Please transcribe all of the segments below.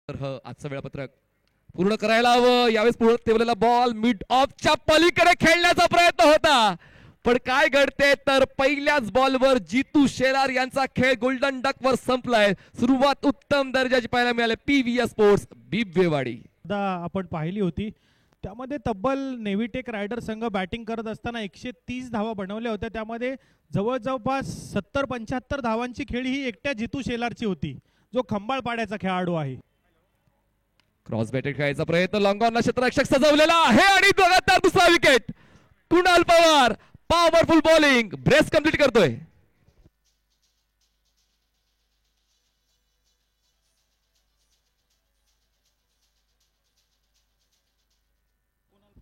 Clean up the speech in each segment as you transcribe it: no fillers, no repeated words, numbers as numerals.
तर आजचं वेळापत्रक पूर्ण करायला हवं. यावेळेस पूर्ण ठेवलेला बॉल मिड ऑफच्या पलीकडे खेळण्याचा प्रयत्न होता, पण काय घडते तर पहिल्याच बॉलवर जितू शेलार यांचा खेळ गोल्डन डक वर संपलाय. सुरुवात उत्तम दर्जाची पाहायला मिळाली पीव्हीएस स्पोर्ट्स बिबवेवाडी. आपण पाहिली होती त्यामध्ये तब्बल नेव्हीटेक रायडर संघ बॅटिंग करत असताना 130 धावा बनवल्या होत्या. त्यामध्ये जवळपास 70-75 धावांची खेळी ही एकट्या जितू शेलारची होती, जो खंबाळ पाड्याचा खेळाडू आहे. क्रॉस बॅटेड खेळायचा प्रयत्न, लॉंग ऑनला क्षेत्ररक्षक सजवलेला आहे आणि लगातार दुसरा wicket. Kunal Pawar powerful bowling, brace complete करतोय.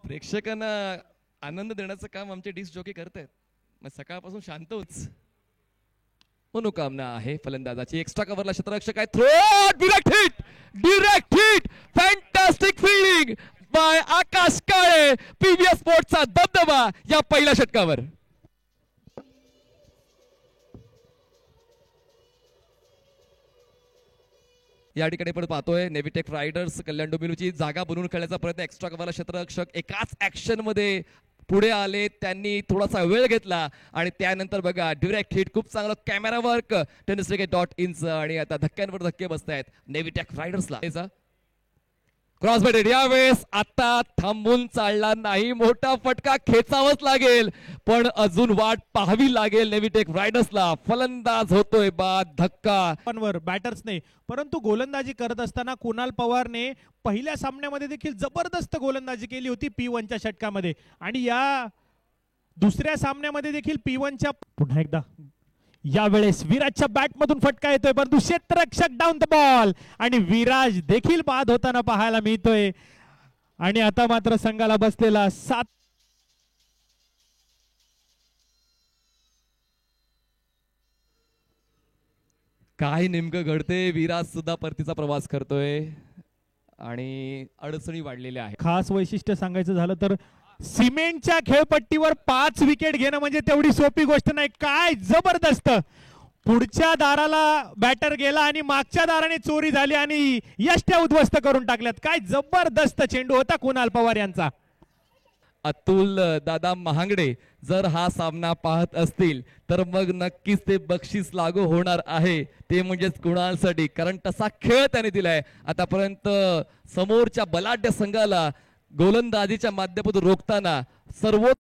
प्रेक्षकांना आनंद देण्याचं काम आमचे डिस्क जॉकी करतायत. मग सकाळपासून शांत होच मनोकामना आहे फलंदाजाची. एक्स्ट्रा कव्हरला क्षेत्ररक्षक आहे, throw direct hit fantastic fielding by Akash Kale. PVS स्पोर्ट्सचा दबदबा या पहिल्या षटकावर. या ठिकाणी पण पाहतोय नेव्हीटेक रायडर्स कल्याण डोंबिवलीची जागा बनवून खेळण्याचा प्रयत्न. एक्स्ट्रा कव्हरला क्षेत्ररक्षक एकाच ऍक्शन मध्ये पुढे आले, त्यांनी थोडासा वेळ घेतला आणि त्यानंतर बघा डायरेक्ट हिट, खूप चांगलं कॅमेरा वर्क tenniscricket.in आणि आता धक्क्यांवर धक्के बसतायत नेव्हीटेक रायडर्सला. क्रॉस बॅटेड यावेळेस आता थांबून चालला नाही, मोठा फटका खेचावाच लागेल, पण अजून वाट पाहावी लागेल नेव्हीटेक रायडर्सला. फलंदाज होतोय बाद, धक्का बॅटर्सने, परंतु गोलंदाजी करत असताना कुणाल पवारने पहिल्या सामन्यामध्ये देखील जबरदस्त गोलंदाजी केली होती P1च्या षटकामध्ये, आणि या दुसऱ्या सामन्यामध्ये देखील P1च्या पुन्हा एकदा यावेळेस विराजच्या बॅट मधून फटका येतोय, परंतु क्षेत्ररक्षक डाऊन द बॉल आणि विराज देखील बाद होताना पाहायला मिळतोय. आणि आता मात्र संघाला बसलेला 7. काय नेमकं घडते, विराज सुद्धा परतीचा प्रवास करतोय आणि अडचणी वाढलेल्या आहेत. खास वैशिष्ट्य सांगायचं झालं तर सिमेंटच्या खेळपट्टीवर 5 विकेट घेणं म्हणजे तेवढी सोपी गोष्ट नाही. काय जबरदस्त, पुढच्या दाराला बॅटर गेला आणि मागच्या दाराने चोरी झाली आणि यष्ट्या उद्ध्वस्त करून टाकल्यात. काय जबरदस्त चेंडू होता कुणाल पवार यांचा. अतुल दादा महांगडे जर हा सामना पाहत असतील तर मग नक्कीच ते बक्षीस लागू होणार आहे, ते म्हणजेच कुणालसाठी, कारण तसा खेळ त्याने दिलाय आतापर्यंत. समोरच्या बलाढ्य संघाला गोलंदाजीच्या माध्यमातून रोखताना सर्वोत्तम